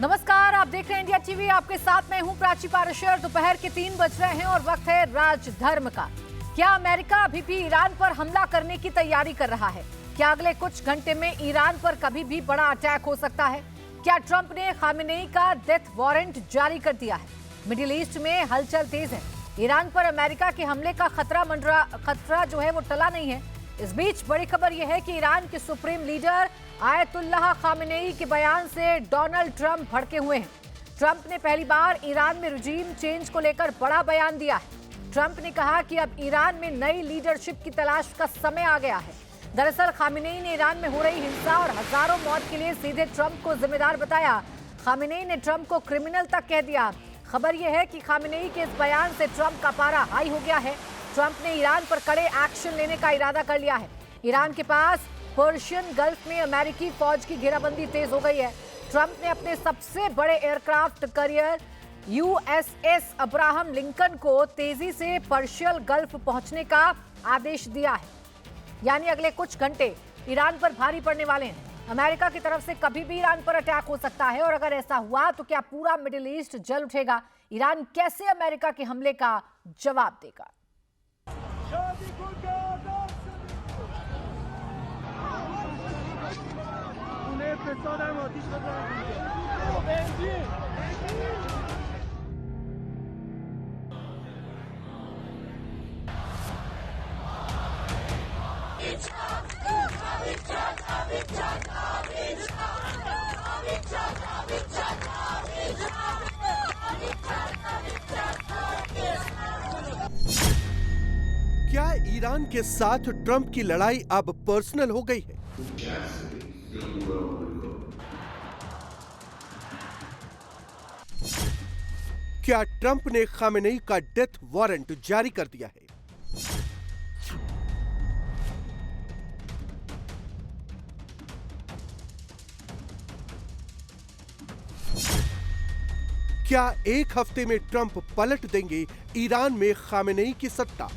नमस्कार, आप देख रहे हैं इंडिया टीवी। आपके साथ मैं हूं प्राची पाराशर। दोपहर के 3 बज रहे हैं और वक्त है राजधर्म का। क्या अमेरिका अभी भी ईरान पर हमला करने की तैयारी कर रहा है? क्या अगले कुछ घंटे में ईरान पर कभी भी बड़ा अटैक हो सकता है? क्या ट्रंप ने खामेनेई का डेथ वारंट जारी कर दिया है? मिडिल ईस्ट में हलचल तेज है। ईरान पर अमेरिका के हमले का खतरा जो है वो टला नहीं है। इस बीच बड़ी खबर यह है कि ईरान के सुप्रीम लीडर आयतुल्लाह खामेनेई के बयान से डोनाल्ड ट्रंप भड़के हुए हैं। ट्रंप ने पहली बार ईरान में रिजीम चेंज को लेकर बड़ा बयान दिया है। ट्रंप ने कहा कि अब ईरान में नई लीडरशिप की तलाश का समय आ गया है। दरअसल खामेनेई ने ईरान में हो रही हिंसा और हजारों मौत के लिए सीधे ट्रंप को जिम्मेदार बताया। खामेनेई ने ट्रंप को क्रिमिनल तक कह दिया। खबर यह है कि खामेनेई के इस बयान से ट्रंप का पारा हाई हो गया है। ट्रंप ने ईरान पर कड़े एक्शन लेने का इरादा कर लिया है। ईरान के पास पर्शियन गल्फ में अमेरिकी फौज की घेराबंदी तेज हो गई है। ट्रंप ने अपने सबसे बड़े aircraft carrier USS Abraham Lincoln को तेजी से पर्शियन गल्फ पहुंचने का आदेश दिया है। यानी अगले कुछ घंटे ईरान पर भारी पड़ने वाले हैं। अमेरिका की तरफ से कभी भी ईरान पर अटैक हो सकता है और अगर ऐसा हुआ तो क्या पूरा मिडिल ईस्ट जल उठेगा? ईरान कैसे अमेरिका के हमले का जवाब देगा? क्या ईरान के साथ ट्रंप की लड़ाई अब पर्सनल हो गई है? क्या ट्रंप ने खामेनेई का डेथ वारंट जारी कर दिया है? क्या एक हफ्ते में ट्रंप पलट देंगे ईरान में खामेनेई की सत्ता?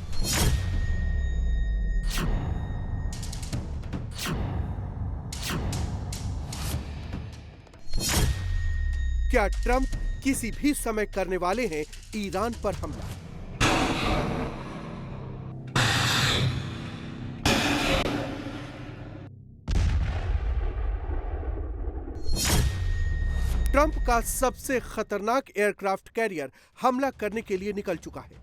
क्या ट्रंप किसी भी समय करने वाले हैं ईरान पर हमला? ट्रंप का सबसे खतरनाक एयरक्राफ्ट कैरियर हमला करने के लिए निकल चुका है।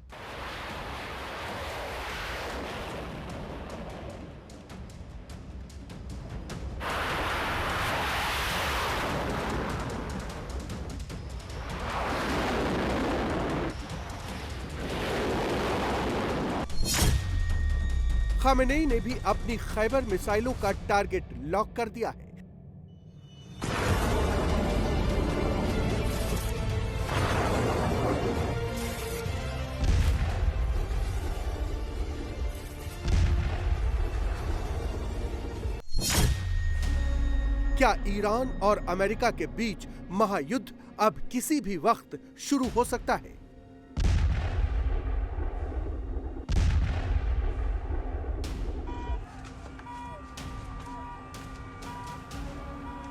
खामेनेई ने भी अपनी खैबर मिसाइलों का टारगेट लॉक कर दिया है। क्या ईरान और अमेरिका के बीच महायुद्ध अब किसी भी वक्त शुरू हो सकता है?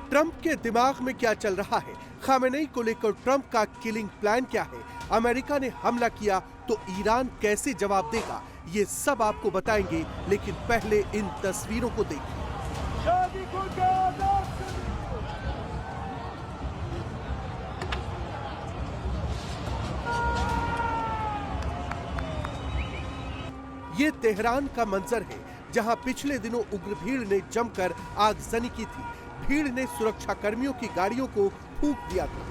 ट्रंप के दिमाग में क्या चल रहा है? खामेनेई को लेकर ट्रंप का किलिंग प्लान क्या है? अमेरिका ने हमला किया तो ईरान कैसे जवाब देगा? ये सब आपको बताएंगे, लेकिन पहले इन तस्वीरों को देखिए। ये तेहरान का मंजर है, जहां पिछले दिनों उग्र भीड़ ने जमकर आगजनी की थी। भीड़ ने सुरक्षा कर्मियों की गाड़ियों को फूंक दिया था।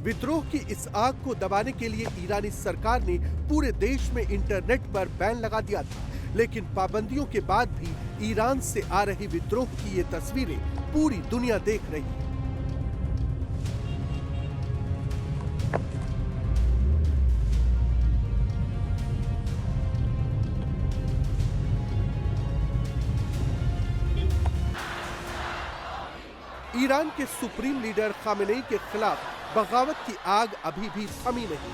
विद्रोह की इस आग को दबाने के लिए ईरानी सरकार ने पूरे देश में इंटरनेट पर बैन लगा दिया था, लेकिन पाबंदियों के बाद भी ईरान से आ रही विद्रोह की ये तस्वीरें पूरी दुनिया देख रही है। ईरान के सुप्रीम लीडर खामेनेई के खिलाफ बगावत की आग अभी भी थमी नहीं।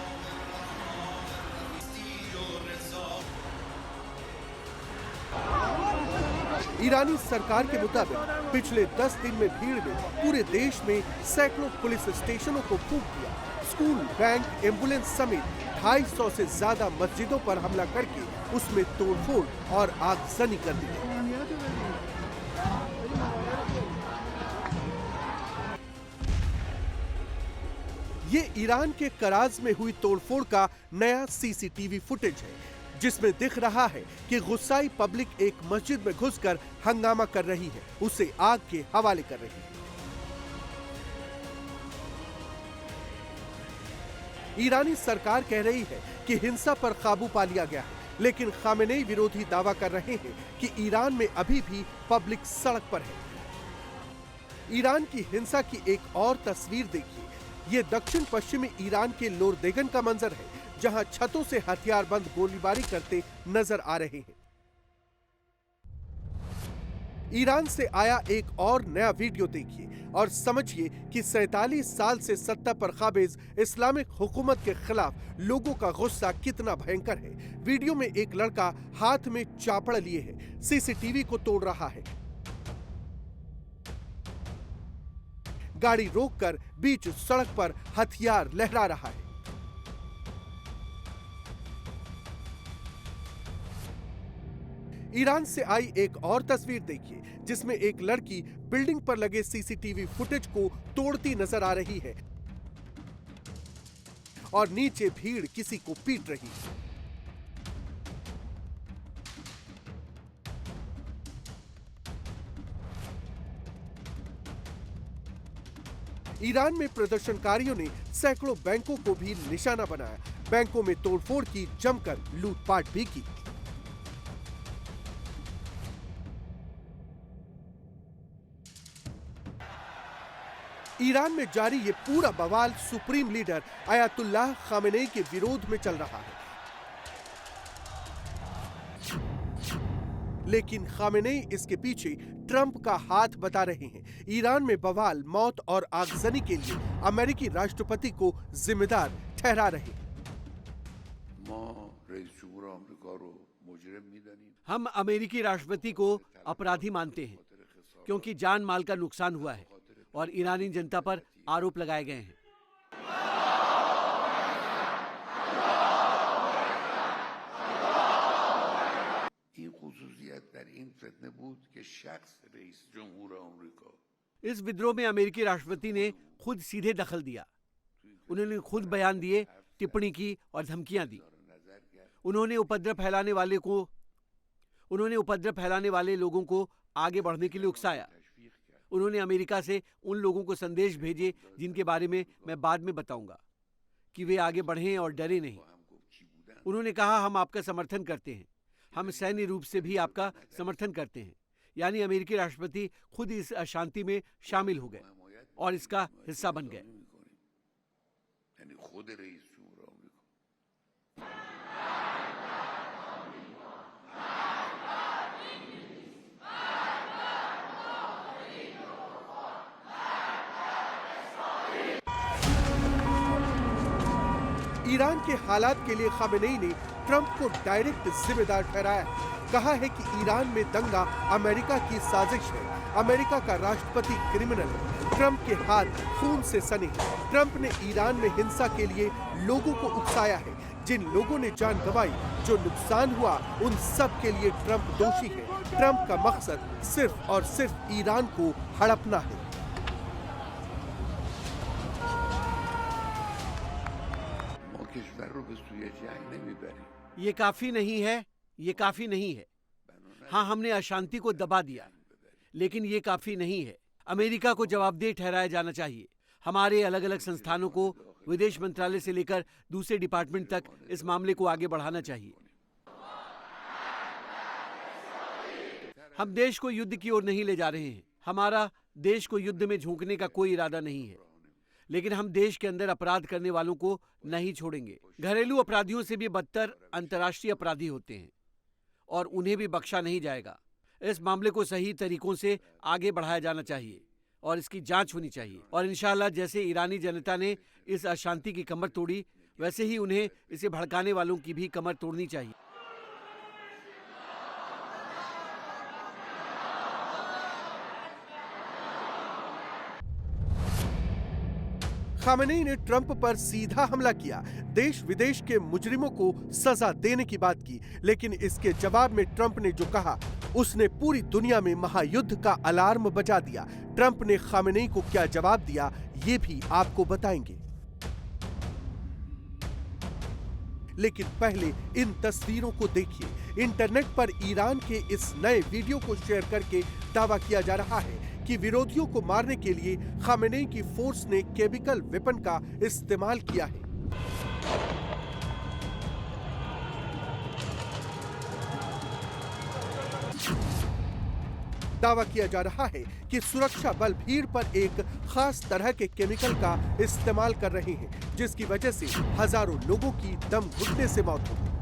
ईरानी सरकार के मुताबिक पिछले 10 दिन में भीड़ ने पूरे देश में सैकड़ों पुलिस स्टेशनों को फूंक दिया। स्कूल, बैंक, एम्बुलेंस समेत 250 से ज्यादा मस्जिदों पर हमला करके उसमें तोड़फोड़ और आगजनी कर दी। ये ईरान के कराज में हुई तोड़फोड़ का नया सीसीटीवी फुटेज है, जिसमें दिख रहा है कि गुस्साई पब्लिक एक मस्जिद में घुसकर हंगामा कर रही है, उसे आग के हवाले कर रही है। ईरानी सरकार कह रही है कि हिंसा पर काबू पा लिया गया है, लेकिन खामेनेई विरोधी दावा कर रहे हैं कि ईरान में अभी भी पब्लिक सड़क पर है। ईरान की हिंसा की एक और तस्वीर देखिए। ये दक्षिण पश्चिमी ईरान के लोरदेगन का मंजर है, जहां छतों से हथियारबंद गोलीबारी करते नजर आ रहे हैं। ईरान से आया एक और नया वीडियो देखिए और समझिए कि 47 साल से सत्ता पर काबिज इस्लामिक हुकूमत के खिलाफ लोगों का गुस्सा कितना भयंकर है। वीडियो में एक लड़का हाथ में चापड़ लिए है, सीसीटीवी को तोड़ रहा है। गाड़ी रोककर बीच सड़क पर हथियार लहरा रहा है। ईरान से आई एक और तस्वीर देखिए, जिसमें एक लड़की बिल्डिंग पर लगे सीसीटीवी फुटेज को तोड़ती नजर आ रही है और नीचे भीड़ किसी को पीट रही है। ईरान में प्रदर्शनकारियों ने सैकड़ों बैंकों को भी निशाना बनाया। बैंकों में तोड़फोड़ की, जमकर लूटपाट भी की। ईरान में जारी ये पूरा बवाल सुप्रीम लीडर अयातुल्लाह खामेनेई के विरोध में चल रहा है। लेकिन खामेनेई इसके पीछे ट्रंप का हाथ बता रहे हैं। ईरान में बवाल, मौत और आगजनी के लिए अमेरिकी राष्ट्रपति को जिम्मेदार ठहरा रहे हैं। हम अमेरिकी राष्ट्रपति को अपराधी मानते हैं, क्योंकि जान माल का नुकसान हुआ है और ईरानी जनता पर आरोप लगाए गए हैं। इस विद्रोह में अमेरिकी राष्ट्रपति ने खुद सीधे दखल दिया। उन्होंने खुद बयान दिए, टिप्पणी की और धमकियां दी। उन्होंने उपद्रव फैलाने वाले लोगों को आगे बढ़ने के लिए उकसाया। उन्होंने अमेरिका से उन लोगों को संदेश भेजे जिनके बारे में मैं बाद में बताऊंगा, कि वे आगे बढ़ें और डरे नहीं। उन्होंने कहा, हम आपका समर्थन करते हैं, हम सैन्य रूप से भी आपका समर्थन करते हैं। यानी अमेरिकी राष्ट्रपति खुद इस अशांति में शामिल हो गए और इसका हिस्सा बन गए। ईरान के हालात के लिए खामेनेई ने ट्रंप को डायरेक्ट जिम्मेदार ठहराया। कहा है कि ईरान में दंगा अमेरिका की साजिश है। अमेरिका का राष्ट्रपति क्रिमिनल है। ट्रंप के हाथ खून से सने हैं। ट्रंप ने ईरान में हिंसा के लिए लोगों को उकसाया है। जिन लोगों ने जान गंवाई, जो नुकसान हुआ, उन सब के लिए ट्रंप दोषी है। ट्रंप का मकसद सिर्फ और सिर्फ ईरान को हड़पना है। ये काफी नहीं है, ये काफी नहीं है। हाँ, हमने अशांति को दबा दिया, लेकिन ये काफी नहीं है। अमेरिका को जवाबदेह ठहराया जाना चाहिए। हमारे अलग अलग संस्थानों को, विदेश मंत्रालय से लेकर दूसरे डिपार्टमेंट तक, इस मामले को आगे बढ़ाना चाहिए। हम देश को युद्ध की ओर नहीं ले जा रहे हैं। हमारा देश को युद्ध में झोंकने का कोई इरादा नहीं है, लेकिन हम देश के अंदर अपराध करने वालों को नहीं छोड़ेंगे। घरेलू अपराधियों से भी बदतर अंतर्राष्ट्रीय अपराधी होते हैं और उन्हें भी बख्शा नहीं जाएगा। इस मामले को सही तरीकों से आगे बढ़ाया जाना चाहिए और इसकी जांच होनी चाहिए। और इंशाअल्लाह, जैसे ईरानी जनता ने इस अशांति की कमर तोड़ी, वैसे ही उन्हें इसे भड़काने वालों की भी कमर तोड़नी चाहिए। खामेनेई ने ट्रंप पर सीधा हमला किया, देश विदेश के मुजरिमों को सजा देने की बात की, लेकिन इसके जवाब में ट्रंप ने जो कहा उसने पूरी दुनिया में महायुद्ध का अलार्म बजा दिया। ट्रंप ने खामेनेई को क्या जवाब दिया ये भी आपको बताएंगे, लेकिन पहले इन तस्वीरों को देखिए। इंटरनेट पर ईरान के इस नए वीडियो को शेयर करके दावा किया जा रहा है कि विरोधियों को मारने के लिए खामेनेई की फोर्स ने केमिकल वेपन का इस्तेमाल किया है। दावा किया जा रहा है कि सुरक्षा बल भीड़ पर एक खास तरह के केमिकल का इस्तेमाल कर रहे हैं, जिसकी वजह से हजारों लोगों की दम घुटने से मौत हो गई।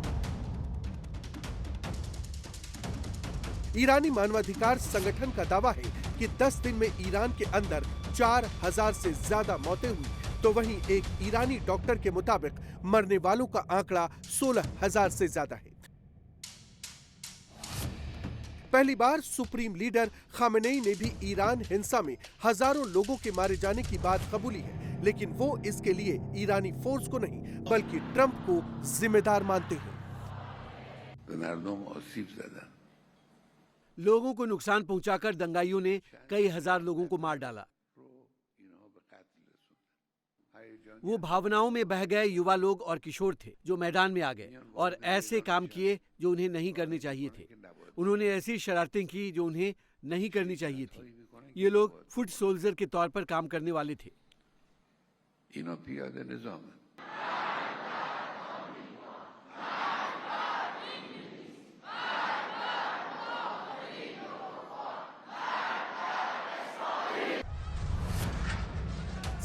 ईरानी मानवाधिकार संगठन का दावा है कि 10 दिन में ईरान के अंदर 4000 से ज्यादा मौतें हुई, तो वहीं एक ईरानी डॉक्टर के मुताबिक मरने वालों का आंकड़ा 16000 से ज्यादा है। पहली बार सुप्रीम लीडर खामेनेई ने भी ईरान हिंसा में हजारों लोगों के मारे जाने की बात कबूली है, लेकिन वो इसके लिए ईरानी फोर्स को नहीं बल्कि ट्रंप को जिम्मेदार मानते हैं। लोगों को नुकसान पहुंचाकर दंगाइयों ने कई हजार लोगों को मार डाला। वो भावनाओं में बह गए युवा लोग और किशोर थे जो मैदान में आ गए और ऐसे काम किए जो उन्हें नहीं करने चाहिए थे। उन्होंने ऐसी शरारतें की जो उन्हें नहीं करनी चाहिए थी। ये लोग फुट सोल्जर के तौर पर काम करने वाले थे।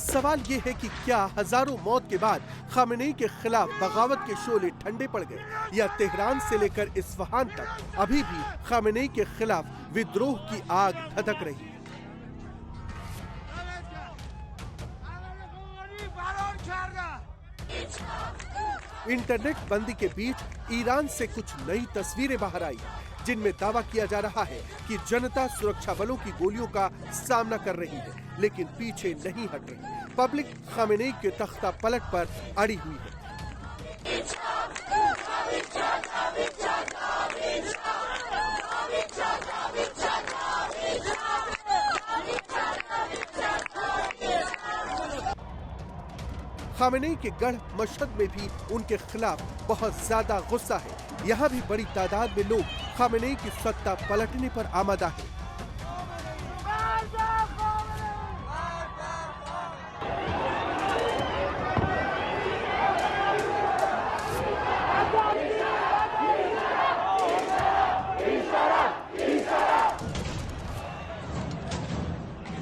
सवाल ये है कि क्या हजारों मौत के बाद खामेनेई के खिलाफ बगावत के शोले ठंडे पड़ गए, या तेहरान से लेकर इस्फहान तक अभी भी खामेनेई के खिलाफ विद्रोह की आग धधक रही है। इंटरनेट बंदी के बीच ईरान से कुछ नई तस्वीरें बाहर आई, जिनमें दावा किया जा रहा है कि जनता सुरक्षा बलों की गोलियों का सामना कर रही है, लेकिन पीछे नहीं हट रही। पब्लिक खामेनेई के तख्ता पलट पर अड़ी हुई है। खामेनेई के गढ़ मशहद में भी उनके खिलाफ बहुत ज्यादा गुस्सा है। यहाँ भी बड़ी तादाद में लोग खामेनेई की सत्ता पलटने पर आमादा है।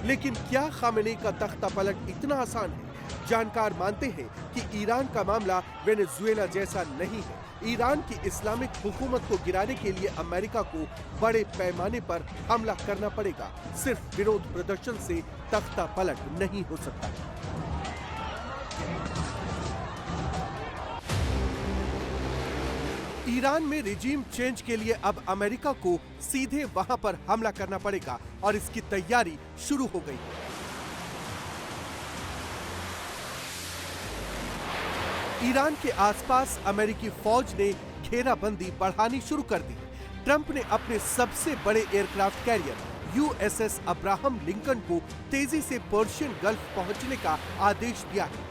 लेकिन क्या खामेनेई का तख्ता पलट इतना आसान है? जानकार मानते हैं कि ईरान का मामला वेनेजुएला जैसा नहीं है। ईरान की इस्लामिक हुकूमत को गिराने के लिए अमेरिका को बड़े पैमाने पर हमला करना पड़ेगा। सिर्फ विरोध प्रदर्शन से तख्ता पलट नहीं हो सकता। ईरान में रिजीम चेंज के लिए अब अमेरिका को सीधे वहां पर हमला करना पड़ेगा और इसकी तैयारी शुरू हो गई है। ईरान के आसपास अमेरिकी फौज ने घेराबंदी बढ़ानी शुरू कर दी। ट्रंप ने अपने सबसे बड़े aircraft carrier USS Abraham Lincoln को तेजी से पर्शियन गल्फ पहुंचने का आदेश दिया है।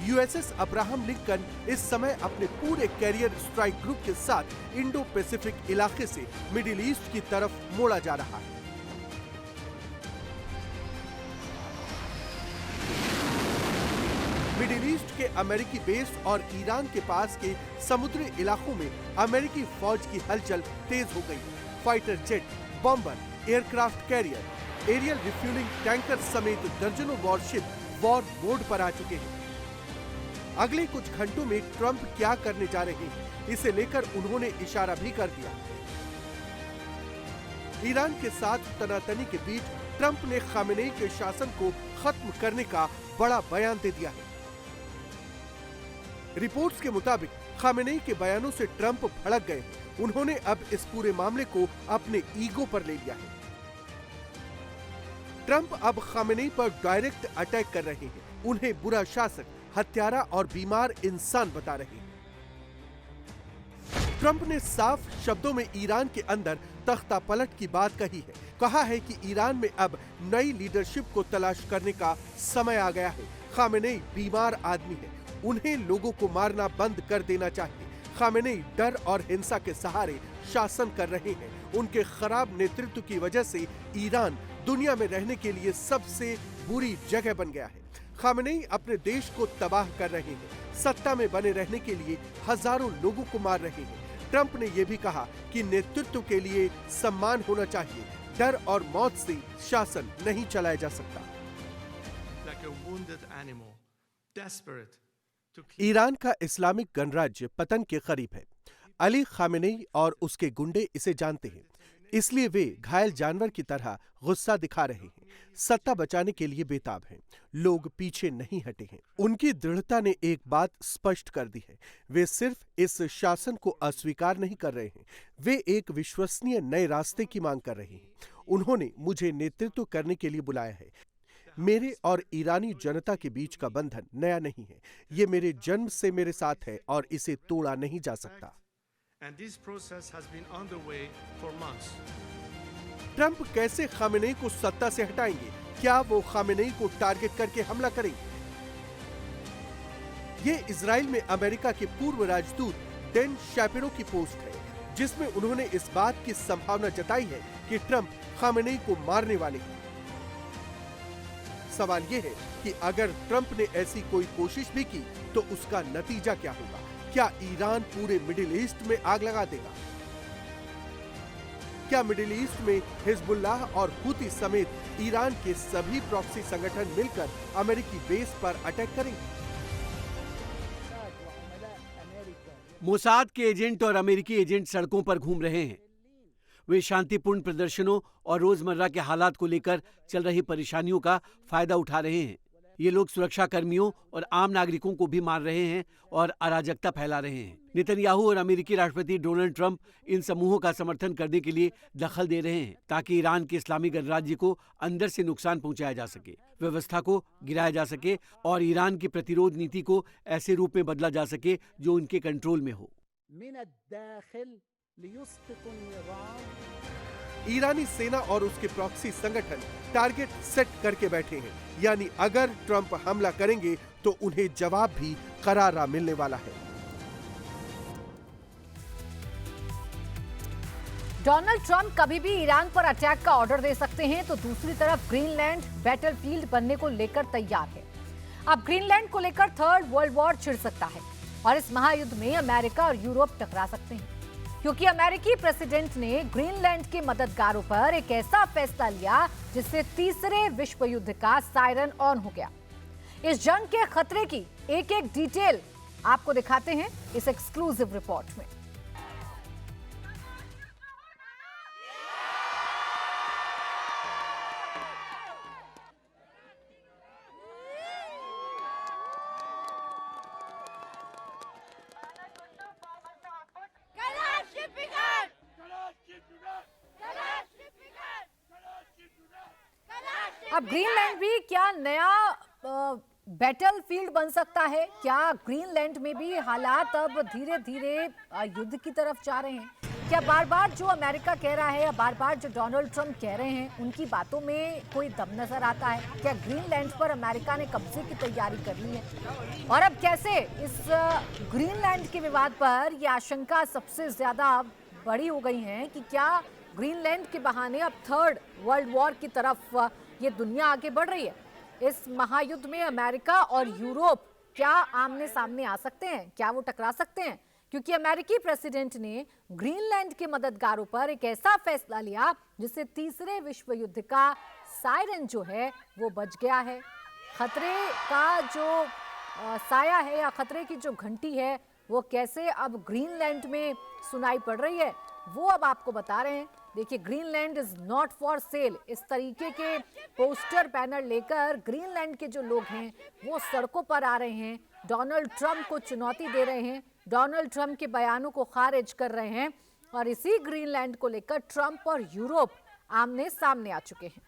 यूएसएस अब्राहम लिंकन इस समय अपने पूरे कैरियर स्ट्राइक ग्रुप के साथ इंडो पैसिफिक इलाके से मिडिल ईस्ट की तरफ मोड़ा जा रहा है। मिडिल ईस्ट के अमेरिकी बेस और ईरान के पास के समुद्री इलाकों में अमेरिकी फौज की हलचल तेज हो गई। Fighter jet, bomber, aircraft carrier, aerial refuelling tanker समेत दर्जनों वॉरशिप वॉर मोड पर आ चुके हैं। अगले कुछ घंटों में ट्रंप क्या करने जा रहे हैं, इसे लेकर उन्होंने इशारा भी कर दिया। ईरान के साथ तनातनी के बीच ट्रंप ने खामेनेई के शासन को खत्म करने का बड़ा बयान दे दिया है। रिपोर्ट्स के मुताबिक खामेनेई के बयानों से ट्रंप भड़क गए। उन्होंने अब इस पूरे मामले को अपने ईगो पर ले लिया है। ट्रंप अब खामेनेई पर डायरेक्ट अटैक कर रहे हैं, उन्हें बुरा शासक, हत्यारा और बीमार इंसान बता रहे हैं। ट्रंप ने साफ शब्दों में ईरान के अंदर तख्ता पलट की बात कही है। कहा है कि ईरान में अब नई लीडरशिप को तलाश करने का समय आ गया है। खामेनेई बीमार आदमी है, उन्हें लोगों को मारना बंद कर देना चाहिए। खामेनेई डर और हिंसा के सहारे शासन कर रहे हैं। उनके खराब नेतृत्व की वजह से ईरान दुनिया में रहने के लिए सबसे बुरी जगह बन गया है। खामेनेई अपने देश को तबाह कर रहे हैं, सत्ता में बने रहने के लिए हजारों लोगों को मार रहे हैं। ट्रंप ने यह भी कहा कि नेतृत्व के लिए सम्मान होना चाहिए, डर और मौत से शासन नहीं चलाया जा सकता। ईरान का इस्लामिक गणराज्य पतन के करीब है। अली खामेनेई और उसके गुंडे इसे जानते हैं, इसलिए वे घायल जानवर की तरह गुस्सा दिखा रहे हैं, सत्ता बचाने के लिए बेताब हैं। लोग पीछे नहीं हटे हैं। उनकी दृढ़ता ने एक बात स्पष्ट कर दी है, वे सिर्फ इस शासन को अस्वीकार नहीं कर रहे हैं, वे एक विश्वसनीय नए रास्ते की मांग कर रहे हैं। उन्होंने मुझे नेतृत्व करने के लिए बुलाया है। मेरे और ईरानी जनता के बीच का बंधन नया नहीं है, ये मेरे जन्म से मेरे साथ है और इसे तोड़ा नहीं जा सकता। ट्रंप कैसे खामेनेई को सत्ता से हटाएंगे? क्या वो खामेनेई को टारगेट करके हमला करेंगे? ये इजराइल में अमेरिका के पूर्व राजदूत डेन शैपिरो की पोस्ट है, जिसमें उन्होंने इस बात की संभावना जताई है कि ट्रंप खामेनेई को मारने वाले हैं। सवाल यह है कि अगर ट्रंप ने ऐसी कोई कोशिश भी की तो उसका नतीजा क्या होगा? क्या ईरान पूरे मिडिल ईस्ट में आग लगा देगा? क्या मिडिल ईस्ट में हिजबुल्लाह और हुती समेत ईरान के सभी प्रॉक्सी संगठन मिलकर अमेरिकी बेस पर अटैक करेंगे? मोसाद के एजेंट और अमेरिकी एजेंट सड़कों पर घूम रहे हैं। वे शांतिपूर्ण प्रदर्शनों और रोजमर्रा के हालात को लेकर चल रही परेशानियों का फायदा उठा रहे हैं। ये लोग सुरक्षा कर्मियों और आम नागरिकों को भी मार रहे हैं और अराजकता फैला रहे हैं। नेतन्याहू और अमेरिकी राष्ट्रपति डोनाल्ड ट्रंप इन समूहों का समर्थन करने के लिए दखल दे रहे हैं ताकि ईरान के इस्लामी गणराज्य को अंदर से नुकसान पहुंचाया जा सके, व्यवस्था को गिराया जा सके और ईरान की प्रतिरोध नीति को ऐसे रूप में बदला जा सके जो उनके कंट्रोल में हो। ईरानी सेना और उसके प्रॉक्सी संगठन टारगेट सेट करके बैठे हैं, यानी अगर ट्रंप हमला करेंगे तो उन्हें जवाब भी करारा मिलने वाला है। डोनाल्ड ट्रंप कभी भी ईरान पर अटैक का ऑर्डर दे सकते हैं, तो दूसरी तरफ ग्रीनलैंड बैटलफील्ड बनने को लेकर तैयार है। अब ग्रीनलैंड को लेकर थर्ड वर्ल्ड वॉर छिड़ सकता है और इस महायुद्ध में अमेरिका और यूरोप टकरा सकते हैं, क्योंकि अमेरिकी प्रेसिडेंट ने ग्रीनलैंड के मददगारों पर एक ऐसा फैसला लिया जिससे तीसरे विश्व युद्ध का सायरन ऑन हो गया। इस जंग के खतरे की एक एक डिटेल आपको दिखाते हैं इस एक्सक्लूसिव रिपोर्ट में। अब ग्रीनलैंड भी क्या नया बैटलफील्ड बन सकता है? क्या ग्रीनलैंड में भी हालात अब धीरे धीरे युद्ध की तरफ जा रहे हैं? क्या बार बार जो अमेरिका कह रहा है या बार बार जो डोनाल्ड ट्रंप कह रहे हैं उनकी बातों में कोई दम नजर आता है? क्या ग्रीनलैंड पर अमेरिका ने कब्जे की तैयारी कर ली है? और अब कैसे इस ग्रीनलैंड के विवाद पर यह आशंका सबसे ज्यादा बड़ी हो गई है कि क्या ग्रीनलैंड के बहाने अब थर्ड वर्ल्ड वॉर की तरफ ये दुनिया आगे बढ़ रही है? इस महायुद्ध में अमेरिका और यूरोप क्या आमने सामने आ सकते हैं? क्या वो टकरा सकते हैं? क्योंकि अमेरिकी प्रेसिडेंट ने ग्रीनलैंड के मददगारों पर एक ऐसा फैसला लिया जिससे तीसरे विश्व युद्ध का सायरन जो है वो बज गया है। खतरे का जो साया है या खतरे की जो घंटी है वो कैसे अब ग्रीनलैंड में सुनाई पड़ रही है वो अब आपको बता रहे हैं। देखिए, Greenland is not for sale, इस तरीके के पोस्टर बैनर लेकर ग्रीनलैंड के जो लोग हैं वो सड़कों पर आ रहे हैं, डोनाल्ड ट्रंप को चुनौती दे रहे हैं, डोनाल्ड ट्रंप के बयानों को खारिज कर रहे हैं और इसी ग्रीनलैंड को लेकर ट्रंप और यूरोप आमने सामने आ चुके हैं।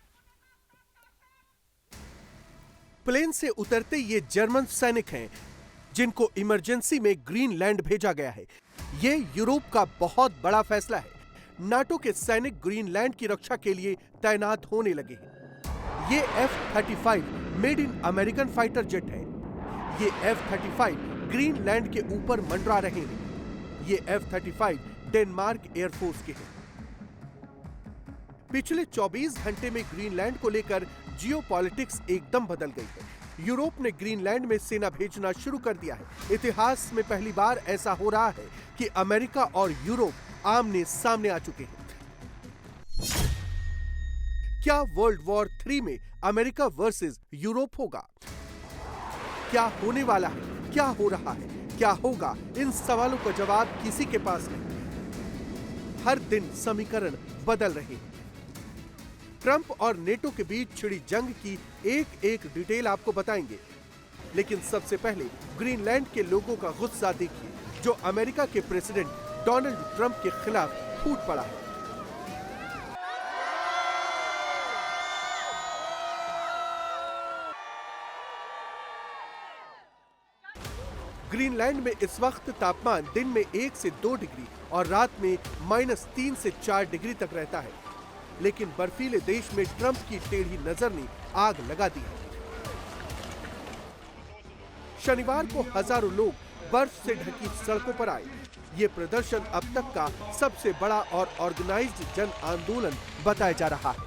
प्लेन से उतरते ये जर्मन सैनिक हैं जिनको इमरजेंसी में ग्रीनलैंड भेजा गया है। ये यूरोप का बहुत बड़ा फैसला है। नाटो के सैनिक ग्रीनलैंड की रक्षा के लिए तैनात होने लगे हैं। ये F-35 made in American fighter jet है। ये F-35 ग्रीनलैंड के ऊपर मंडरा रहे हैं। ये F-35 डेनमार्क एयरफोर्स के हैं। पिछले 24 घंटे में ग्रीनलैंड को लेकर जियोपॉलिटिक्स एकदम बदल गई है। यूरोप ने ग्रीनलैंड में सेना भेजना शुरू कर दिया है। इतिहास में पहली बार ऐसा हो रहा है कि अमेरिका और यूरोप आमने सामने आ चुके हैं। क्या वर्ल्ड वॉर 3 में अमेरिका वर्सेस यूरोप होगा? क्या होने वाला है? क्या हो रहा है? क्या होगा? इन सवालों का जवाब किसी के पास नहीं। हर दिन समीकरण बदल रहे हैं। ट्रंप और नेटो के बीच छिड़ी जंग की एक एक डिटेल आपको बताएंगे, लेकिन सबसे पहले ग्रीनलैंड के लोगों का गुस्सा देखिए, जो अमेरिका के प्रेसिडेंट डोनाल्ड ट्रंप के खिलाफ फूट पड़ा है। ग्रीनलैंड में इस वक्त तापमान दिन में 1 से 2 डिग्री और रात में -3 से 4 डिग्री तक रहता है, लेकिन बर्फीले देश में ट्रंप की टेढ़ी नजर ने आग लगा दी है। शनिवार को हजारों लोग बर्फ से ढकी सड़कों पर आए। ये प्रदर्शन अब तक का सबसे बड़ा और ऑर्गेनाइज्ड जन आंदोलन बताया जा रहा है।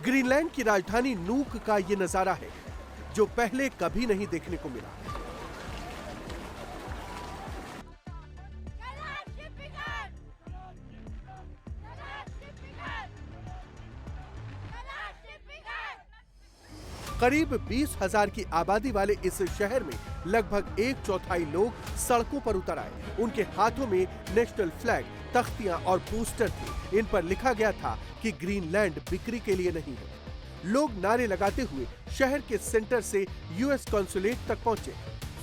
ग्रीनलैंड की राजधानी नूक का ये नजारा है, जो पहले कभी नहीं देखने को मिला। करीब 20,000 की आबादी वाले इस शहर में लगभग 1/4 लोग सड़कों पर उतर आए। उनके हाथों में नेशनल फ्लैग, तख्तियां और पोस्टर थे। इन पर लिखा गया था कि ग्रीनलैंड बिक्री के लिए नहीं है। लोग नारे लगाते हुए शहर के सेंटर से यूएस कॉन्सुलेट तक पहुंचे।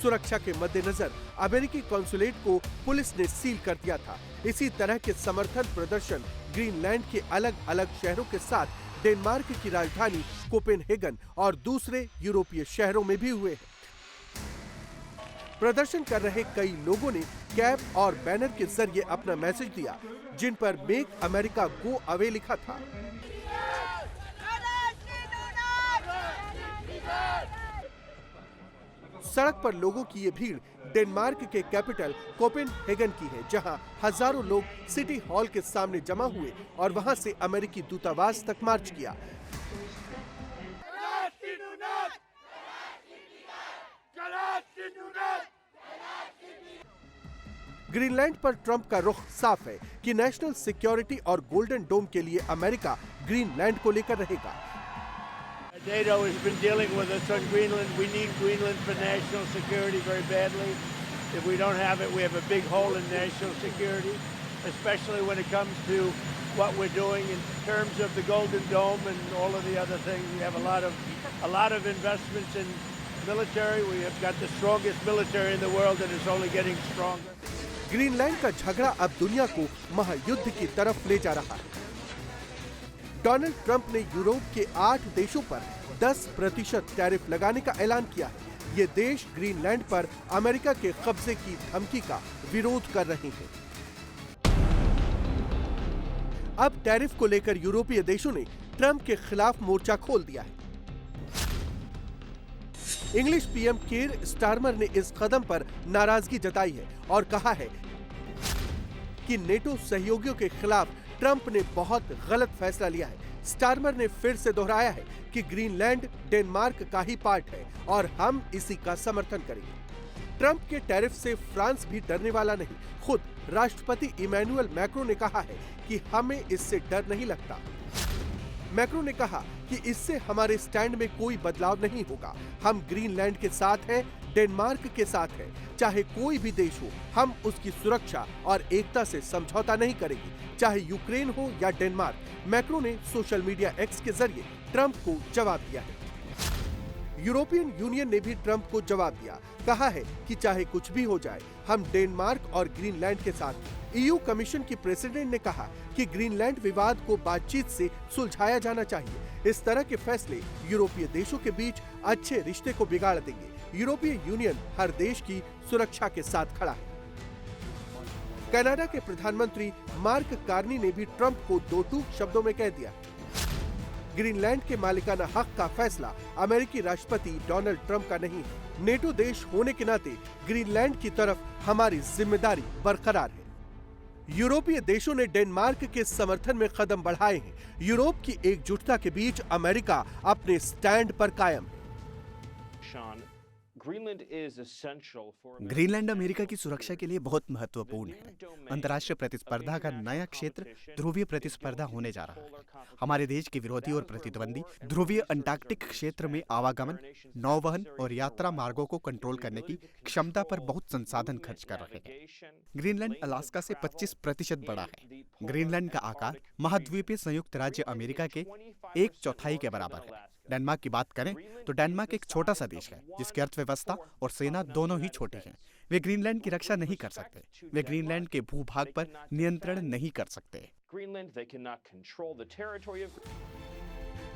सुरक्षा के मद्देनजर अमेरिकी कॉन्सुलेट को पुलिस ने सील कर दिया था। इसी तरह के समर्थन प्रदर्शन ग्रीनलैंड के अलग अलग शहरों के साथ डेनमार्क की राजधानी कोपेनहेगन और दूसरे यूरोपीय शहरों में भी हुए हैं। प्रदर्शन कर रहे कई लोगों ने कैप और बैनर के जरिए अपना मैसेज दिया, जिन पर मेक अमेरिका गो अवे लिखा था। सड़क पर लोगों की ये भीड़ डेनमार्क के कैपिटल कोपेनहेगन की है, जहां हजारों लोग सिटी हॉल के सामने जमा हुए और वहां से अमेरिकी दूतावास तक मार्च किया। ग्रीनलैंड पर ट्रंप का रुख साफ है कि नेशनल सिक्योरिटी और गोल्डन डोम के लिए अमेरिका ग्रीनलैंड को लेकर रहेगा। NATO has been dealing with us on Greenland. We need Greenland for national security very badly. If we don't have it, we have a big hole in national security, especially when it comes to what we're doing in terms of the Golden Dome and all of the other things. We have a lot of investments in military. We have got the strongest military in the world, and it's only getting stronger. Greenland का झगड़ा अब दुनिया को महायुद्ध की तरफ ले जा रहा है। डोनाल्ड ट्रंप ने यूरोप के 8 देशों पर 10% टैरिफ लगाने का ऐलान किया है। ये देश ग्रीनलैंड पर अमेरिका के कब्जे की धमकी का विरोध कर रहे हैं। अब टैरिफ को लेकर यूरोपीय देशों ने ट्रंप के खिलाफ मोर्चा खोल दिया है। इंग्लिश पीएम कीर स्टारमर ने इस कदम पर नाराजगी जताई है और कहा है कि नेटो सहयोगियों के खिलाफ ट्रंप ने बहुत गलत फैसला लिया है। स्टारमर ने फिर से दोहराया है कि ग्रीनलैंड डेनमार्क का ही पार्ट है और हम इसी का समर्थन करेंगे। ट्रंप के टैरिफ से फ्रांस भी डरने वाला नहीं। खुद राष्ट्रपति इमैनुअल मैक्रों ने कहा है कि हमें इससे डर नहीं लगता। मैक्रों ने कहा कि इससे हमारे स्टैंड में कोई बदलाव नहीं होगा। हम ग्रीनलैंड के साथ हैं, डेनमार्क के साथ हैं, चाहे कोई भी देश हो, हम उसकी सुरक्षा और एकता से समझौता नहीं करेंगे, चाहे यूक्रेन हो या डेनमार्क। मैक्रों ने सोशल मीडिया एक्स के जरिए ट्रंप को जवाब दिया है। यूरोपियन यूनियन ने भी ट्रंप को जवाब दिया, कहा है कि चाहे कुछ भी हो जाए, हम डेनमार्क और ग्रीनलैंड के साथ हैं। ईयू कमीशन की प्रेसिडेंट ने कहा कि ग्रीनलैंड विवाद को बातचीत से सुलझाया जाना चाहिए। इस तरह के फैसले यूरोपीय देशों के बीच अच्छे रिश्ते को बिगाड़ देंगे। यूरोपीय यूनियन हर देश की सुरक्षा के साथ खड़ा है। कनाडा के प्रधानमंत्री मार्क कार्नी ने भी ट्रंप को दो टूक शब्दों में कह दिया, ग्रीनलैंड के मालिकाना हक का फैसला अमेरिकी राष्ट्रपति डोनाल्ड ट्रंप का नहीं है। नेटो देश होने के नाते ग्रीनलैंड की तरफ हमारी जिम्मेदारी बरकरार है। यूरोपीय देशों ने डेनमार्क के समर्थन में कदम बढ़ाए हैं। यूरोप की एकजुटता के बीच अमेरिका अपने स्टैंड पर कायम है। ग्रीनलैंड अमेरिका की सुरक्षा के लिए बहुत महत्वपूर्ण है। अंतर्राष्ट्रीय प्रतिस्पर्धा का नया क्षेत्र ध्रुवीय प्रतिस्पर्धा होने जा रहा है। हमारे देश के विरोधी और प्रतिद्वंदी ध्रुवीय अंटार्कटिक क्षेत्र में आवागमन, नौवहन और यात्रा मार्गों को कंट्रोल करने की क्षमता पर बहुत संसाधन खर्च कर रहे हैं। ग्रीनलैंड अलास्का से 25% बड़ा है। ग्रीनलैंड का आकार महाद्वीपीय संयुक्त राज्य अमेरिका के 1/4 के बराबर है। डेनमार्क की बात करें तो डेनमार्क एक छोटा सा देश है जिसकी अर्थव्यवस्था और सेना दोनों ही छोटे हैं। वे ग्रीनलैंड की रक्षा नहीं कर सकते। वे ग्रीनलैंड के भूभाग पर नियंत्रण नहीं कर सकते।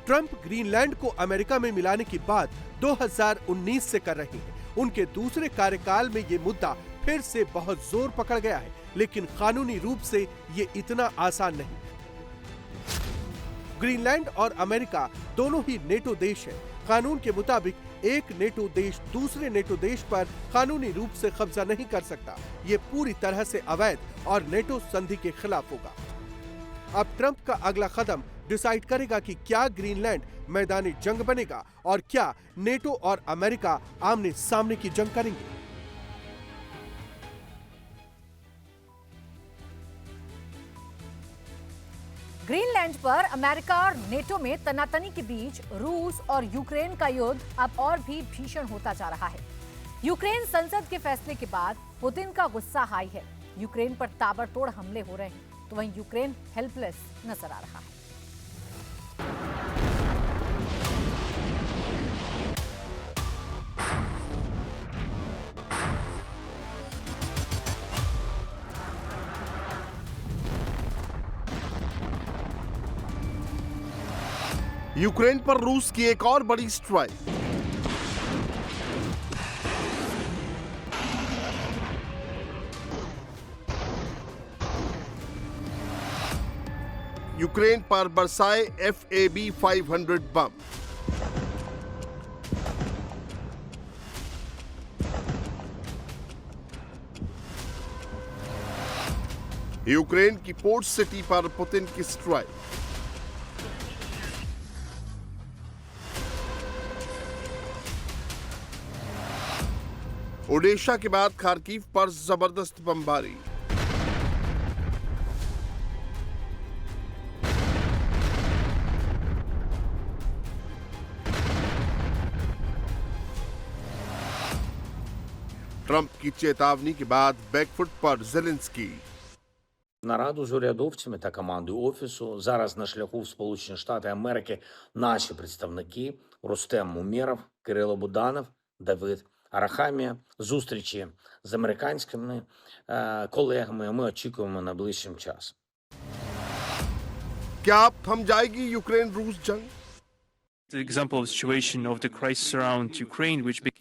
ट्रंप ग्रीनलैंड को अमेरिका में मिलाने की बात 2019 से कर रहे हैं। उनके दूसरे कार्यकाल में ये मुद्दा फिर से बहुत जोर पकड़ गया है, लेकिन कानूनी रूप से ये इतना आसान नहीं। ग्रीनलैंड और अमेरिका दोनों ही नेटो देश हैं। कानून के मुताबिक एक नेटो देश दूसरे नेटो देश पर कानूनी रूप से कब्जा नहीं कर सकता। ये पूरी तरह से अवैध और नेटो संधि के खिलाफ होगा। अब ट्रंप का अगला कदम डिसाइड करेगा कि क्या ग्रीनलैंड मैदानी जंग बनेगा और क्या नेटो और अमेरिका आमने सामने की जंग करेंगे। ग्रीनलैंड पर अमेरिका और नेटो में तनातनी के बीच रूस और यूक्रेन का युद्ध अब और भी भीषण होता जा रहा है। यूक्रेन संसद के फैसले के बाद पुतिन का गुस्सा हाई है। यूक्रेन पर ताबड़तोड़ हमले हो रहे हैं, तो वहीं यूक्रेन हेल्पलेस नजर आ रहा है। यूक्रेन पर रूस की एक और बड़ी स्ट्राइक। यूक्रेन पर बरसाए FAB-500 बम। यूक्रेन की पोर्ट सिटी पर पुतिन की स्ट्राइक। ओडेशा के बाद खार्किव पर जबरदस्त बमबारी। ट्रंप की चेतावनी के बाद बैकफुट पर ज़ेलेंस्की। Нараду з урядовцями та командою Офісу зараз на шляху в Сполучені Штати Америки наші представники Рустем Умєров, Кирило Буданов, Давид Арахамія. Зустрічі з американськими колегами ми очікуємо найближчим часом. क्या अब थम जाएगी यूक्रेन रूस जंग?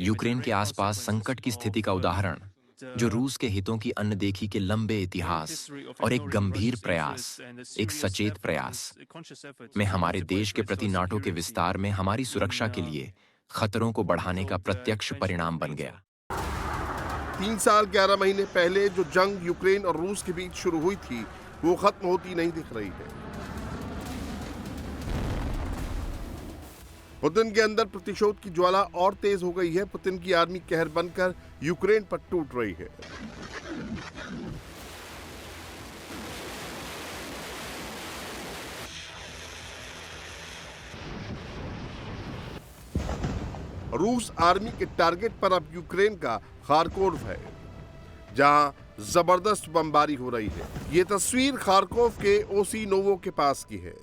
यूक्रेन के आसपास संकट की स्थिति का उदाहरण, जो रूस के हितों की अनदेखी के लंबे इतिहास और एक गंभीर प्रयास, एक सचेत प्रयास में हमारे देश के प्रति नाटो के विस्तार में हमारी सुरक्षा के लिए खतरों को बढ़ाने का प्रत्यक्ष परिणाम बन गया। 3 साल 11 महीने पहले जो जंग यूक्रेन और रूस के बीच शुरू हुई थी, वो खत्म होती नहीं दिख रही है। पुतिन के अंदर प्रतिशोध की ज्वाला और तेज हो गई है। पुतिन की आर्मी कहर बनकर यूक्रेन पर टूट रही है। रूस आर्मी के टारगेट पर अब यूक्रेन का खारकोव है, जहां जबरदस्त बमबारी हो रही है। ये तस्वीर खारकोव के ओसी नोवो के पास की है।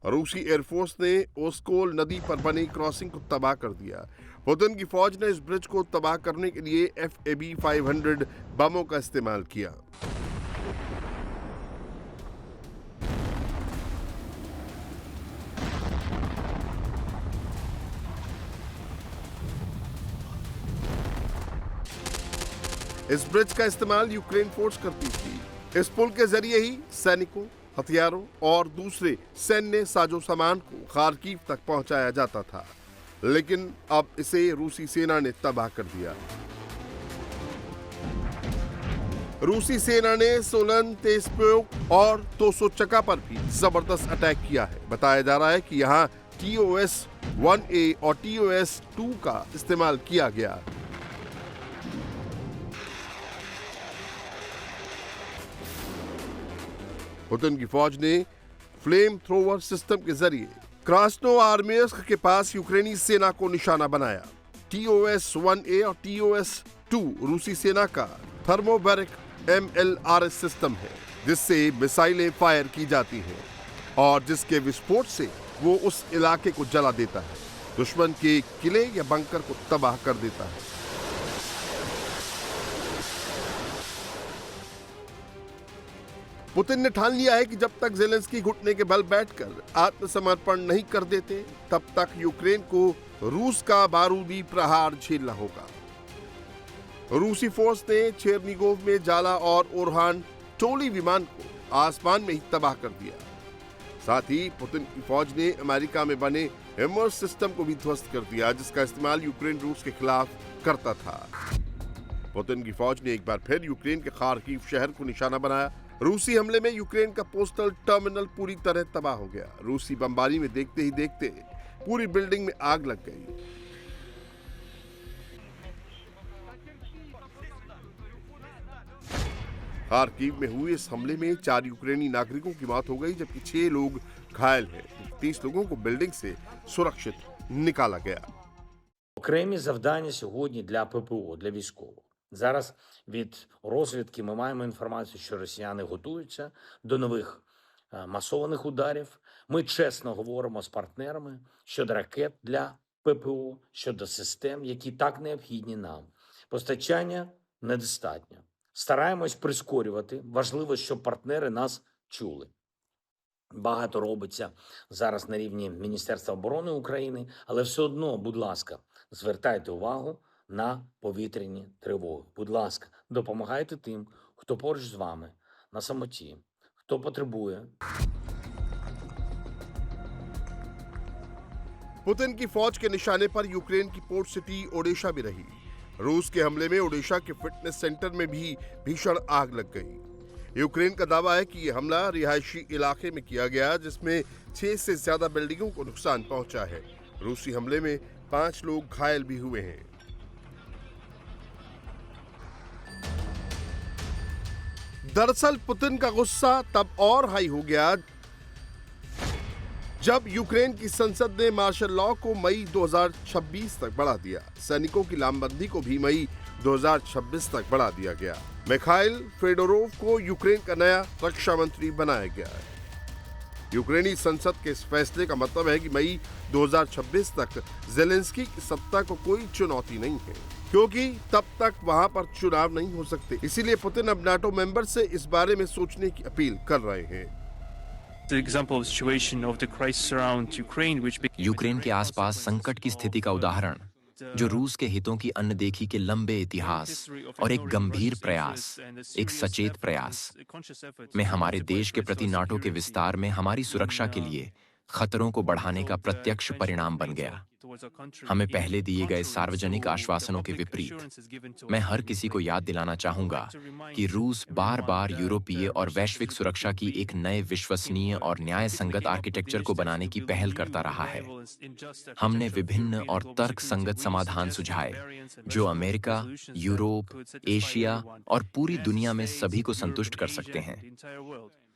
रूसी एयरफोर्स ने ओस्कोल नदी पर बनी क्रॉसिंग को तबाह कर दिया। पुतिन की फौज ने इस ब्रिज को तबाह करने के लिए FAB-500 बमों का इस्तेमाल किया। इस ब्रिज का इस्तेमाल यूक्रेन फोर्स करती थी। इस पुल के जरिए ही सैनिकों, हथियारों और दूसरे सैन्य साजो सामान को खार्किव तक पहुंचाया जाता था, लेकिन अब इसे रूसी सेना ने तबाह कर दिया। रूसी सेना ने सोलन, तेस्पोक और तोसोचका पर भी जबरदस्त अटैक किया है। बताया जा रहा है कि यहां TOS-1A और TOS-2 का इस्तेमाल किया गया। पुतिन की फौज ने फ्लेम थ्रोवर सिस्टम के जरिए क्रास्नोआर्मियस्क के पास यूक्रेनी सेना को निशाना बनाया। TOS-1A और TOS-2 रूसी सेना का थर्मोबैरिक MLRS सिस्टम है, जिससे मिसाइलें फायर की जाती हैं और जिसके विस्फोट से वो उस इलाके को जला देता है, दुश्मन के किले या बंकर को तबाह कर देता है। पुतिन ने ठान लिया है कि जब तक ज़ेलेंस्की घुटने के बल बैठकर आत्मसमर्पण नहीं कर देते, तब तक यूक्रेन को रूस का बारूदी प्रहार झेलना होगा। रूसी फोर्स ने चेरनिगोव में जाला और ओरहान टोली विमान को आसमान में ही तबाह कर दिया। साथ ही पुतिन की फौज ने अमेरिका में बने हिमर्स सिस्टम को भी ध्वस्त कर दिया, जिसका इस्तेमाल यूक्रेन रूस के खिलाफ करता था। पुतिन की फौज ने एक बार फिर यूक्रेन के खार्किव शहर को निशाना बनाया। रूसी हमले में यूक्रेन का पोस्टल टर्मिनल पूरी तरह तबाह हो गया। रूसी बमबारी में देखते ही देखते पूरी बिल्डिंग में आग लग गई। खार्किव में हुए इस हमले में 4 यूक्रेनी नागरिकों की मौत हो गई, जबकि 6 लोग घायल हैं। 30 लोगों को बिल्डिंग से सुरक्षित निकाला गया। Окремі завдання сьогодні для ППО, для військових. Зараз від розвідки ми маємо інформацію, що росіяни готуються до нових масованих ударів. Ми чесно говоримо з партнерами щодо ракет для ППО, щодо систем, які так необхідні нам. Постачання недостатньо. Стараємось прискорювати. Важливо, щоб партнери нас чули. Багато робиться зараз на рівні Міністерства оборони України, але все одно, будь ласка, звертайте увагу на повітряні тривоги. Будь ласка, допомагайте тим, хто поруч з вами, на самоті, хто потребує. पुतिन की फौज के निशाने पर यूक्रेन की पोर्ट सिटी ओडेशा भी रही। रूस के हमले में ओडेशा के फिटनेस सेंटर में भी भीषण आग लग गई। यूक्रेन का दावा है कि यह हमला रिहायशी इलाके में किया गया, जिसमें 6 से ज्यादा बिल्डिंगों को नुकसान पहुंचा है। रूसी हमले में 5 लोग घायल भी हुए हैं। दरअसल पुतिन का गुस्सा तब और हाई हो गया जब यूक्रेन की संसद ने मार्शल लॉ को मई 2026 तक बढ़ा दिया। सैनिकों की लामबंदी को भी मई 2026 तक बढ़ा दिया गया। मिखाइल फेडोरोव को यूक्रेन का नया रक्षा मंत्री बनाया गया है। यूक्रेनी संसद के इस फैसले का मतलब है कि मई 2026 तक ज़ेलेंस्की की सत्ता को कोई चुनौती नहीं है, क्योंकि तब तक वहां पर चुनाव नहीं हो सकते। इसीलिए पुतिन अब नाटो मेंबर से इस बारे में सोचने की अपील कर रहे हैं। यूक्रेन के आसपास संकट की स्थिति का उदाहरण, जो रूस के हितों की अनदेखी के लंबे इतिहास और एक गंभीर प्रयास, एक सचेत प्रयास में हमारे देश के प्रति नाटो के विस्तार में हमारी सुरक्षा के लिए खतरों को बढ़ाने का प्रत्यक्ष परिणाम बन गया। हमें पहले दिए गए सार्वजनिक आश्वासनों के विपरीत मैं हर किसी को याद दिलाना चाहूंगा कि रूस बार बार यूरोपीय और वैश्विक सुरक्षा की एक नए विश्वसनीय और न्याय संगत आर्किटेक्चर को बनाने की पहल करता रहा है। हमने विभिन्न और तर्क संगत समाधान सुझाए, जो अमेरिका, यूरोप, एशिया और पूरी दुनिया में सभी को संतुष्ट कर सकते हैं।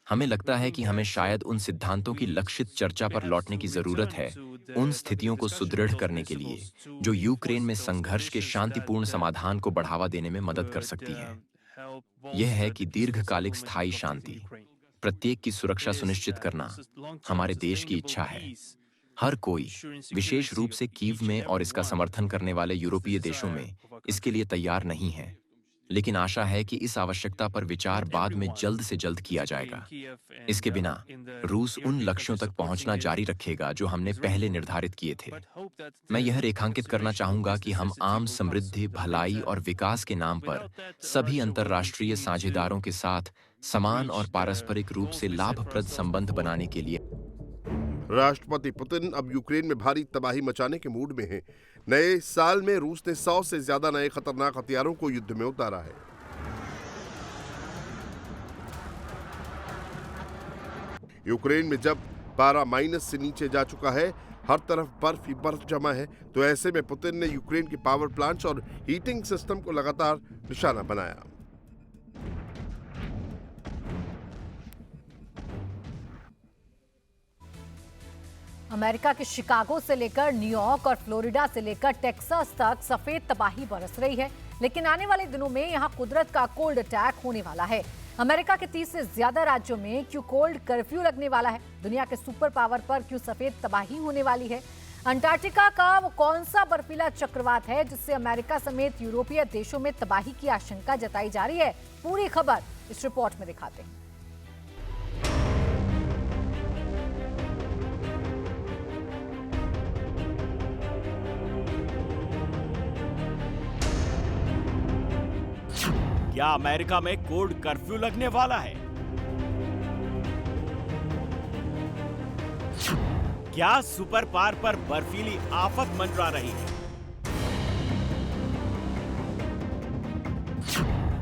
हमें लगता है कि हमें शायद उन सिद्धांतों की लक्षित चर्चा पर लौटने की जरूरत है, उन स्थितियों को सुदृढ़ करने के लिए जो यूक्रेन में संघर्ष के शांतिपूर्ण समाधान को बढ़ावा देने में मदद कर सकती हैं। यह है कि दीर्घकालिक स्थायी शांति, प्रत्येक की सुरक्षा सुनिश्चित करना हमारे देश की इच्छा है। हर कोई, विशेष रूप से कीव में और इसका समर्थन करने वाले यूरोपीय देशों में, इसके लिए तैयार नहीं है। लेकिन आशा है कि इस आवश्यकता पर विचार बाद में जल्द से जल्द किया जाएगा। इसके बिना रूस उन लक्ष्यों तक पहुंचना जारी रखेगा जो हमने पहले निर्धारित किए थे। मैं यह रेखांकित करना चाहूंगा कि हम आम समृद्धि, भलाई और विकास के नाम पर सभी अंतर्राष्ट्रीय साझेदारों के साथ समान और पारस्परिक रूप से लाभप्रद संबंध बनाने के लिए। राष्ट्रपति पुतिन अब यूक्रेन में भारी तबाही मचाने के मूड में हैं। नए साल में रूस ने 100 से ज्यादा नए खतरनाक हथियारों को युद्ध में उतारा है। यूक्रेन में जब पारा माइनस से नीचे जा चुका है, हर तरफ बर्फ ही बर्फ जमा है, तो ऐसे में पुतिन ने यूक्रेन के पावर प्लांट्स और हीटिंग सिस्टम को लगातार निशाना बनाया। अमेरिका के शिकागो से लेकर न्यूयॉर्क और फ्लोरिडा से लेकर टेक्सास तक सफेद तबाही बरस रही है, लेकिन आने वाले दिनों में यहां कुदरत का कोल्ड अटैक होने वाला है। अमेरिका के 30 से ज्यादा राज्यों में क्यों कोल्ड कर्फ्यू लगने वाला है? दुनिया के सुपर पावर पर क्यों सफेद तबाही होने वाली है? अंटार्कटिका का वो कौन सा बर्फीला चक्रवात है जिससे अमेरिका समेत यूरोपीय देशों में तबाही की आशंका जताई जा रही है? पूरी खबर इस रिपोर्ट में दिखाते हैं। क्या अमेरिका में कोल्ड कर्फ्यू लगने वाला है? क्या सुपर पावर पर बर्फीली आफत मंडरा रही है?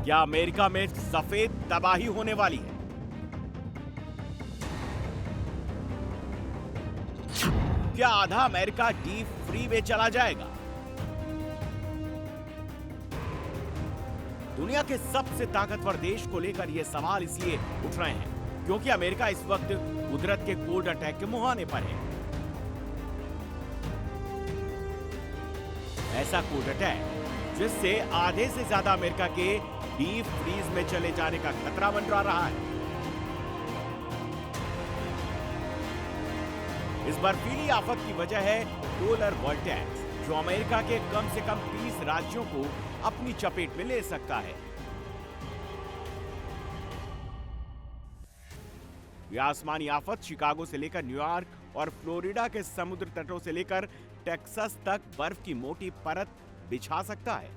क्या अमेरिका में सफेद तबाही होने वाली है? क्या आधा अमेरिका डीप फ्री में चला जाएगा? दुनिया के सबसे ताकतवर देश को लेकर ये सवाल इसलिए उठ रहे हैं क्योंकि अमेरिका इस वक्त कुदरत के कोल्ड अटैक के मुहाने पर है। ऐसा कोल्ड अटैक जिससे आधे से ज्यादा अमेरिका के डीप फ्रीज में चले जाने का खतरा मंडरा रहा है। इस बर्फीली आफत की वजह है पोलर वोल्टेक्स, जो अमेरिका के कम से कम 30 राज्यों को अपनी चपेट में ले सकता है। यह आसमानी आफत शिकागो से लेकर न्यूयॉर्क और फ्लोरिडा के समुद्र तटों से लेकर टेक्सास तक बर्फ की मोटी परत बिछा सकता है।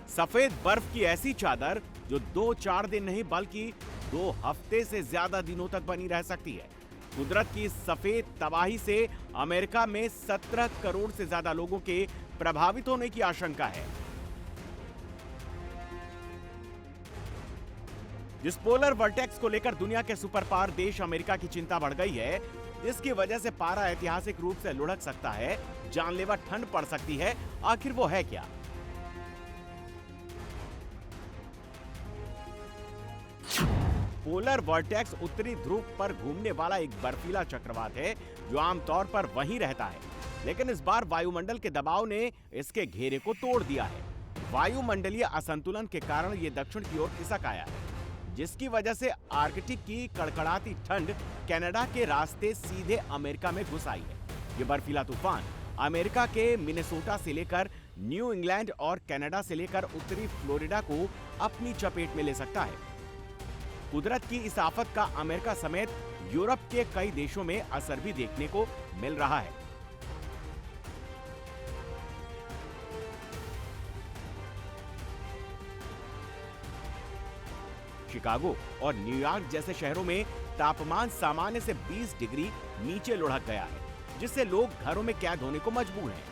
सफेद बर्फ की ऐसी चादर जो 2-4 दिन नहीं बल्कि 2 हफ्ते से ज्यादा दिनों तक बनी रह सकती है। कुदरत की सफेद तबाही से अमेरिका में 17 करोड़ से ज्यादा लोगों के प्रभावित होने की आशंका है। जिस पोलर वर्टेक्स को लेकर दुनिया के सुपर पावर देश अमेरिका की चिंता बढ़ गई है, जिसकी वजह से पारा ऐतिहासिक रूप से लुढ़क सकता है, जानलेवा ठंड पड़ सकती है, आखिर वो है क्या? पोलर वॉर्टेक्स उत्तरी ध्रुव पर घूमने वाला एक बर्फीला चक्रवात है जो आमतौर पर वहीं रहता है, लेकिन इस बार वायुमंडल के दबाव ने इसके घेरे को तोड़ दिया है। वायुमंडलीय असंतुलन के कारण ये दक्षिण की ओर खिसक आया है, जिसकी वजह से आर्कटिक की कड़कड़ाती ठंड कनाडा के रास्ते सीधे अमेरिका में घुस आई है। ये बर्फीला तूफान अमेरिका के मिनेसोटा से लेकर न्यू इंग्लैंड और कनाडा से लेकर उत्तरी फ्लोरिडा को अपनी चपेट में ले सकता है। कुदरत की इस आफत का अमेरिका समेत यूरोप के कई देशों में असर भी देखने को मिल रहा है। शिकागो और न्यूयॉर्क जैसे शहरों में तापमान सामान्य से 20 डिग्री नीचे लुढ़क गया है, जिससे लोग घरों में कैद होने को मजबूर हैं।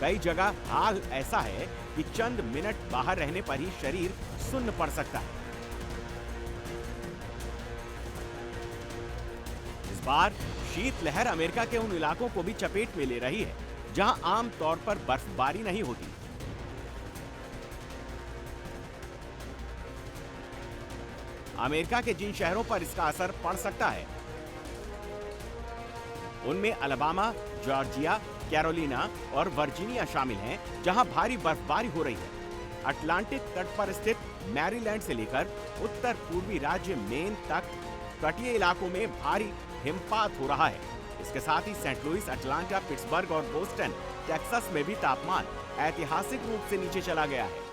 कई जगह हाल ऐसा है कि चंद मिनट बाहर रहने पर ही शरीर सुन्न पड़ सकता है। इस बार शीतलहर अमेरिका के उन इलाकों को भी चपेट में ले रही है जहां आमतौर पर बर्फबारी नहीं होती। अमेरिका के जिन शहरों पर इसका असर पड़ सकता है उनमें अलबामा, जॉर्जिया, कैरोलिना और वर्जीनिया शामिल हैं, जहां भारी बर्फबारी हो रही है। अटलांटिक तट पर स्थित मैरीलैंड से लेकर उत्तर पूर्वी राज्य मेन तक तटीय इलाकों में भारी हिमपात हो रहा है। इसके साथ ही सेंट लुइस, अटलांटा, पिट्सबर्ग और बोस्टन, टेक्सास में भी तापमान ऐतिहासिक रूप से नीचे चला गया है।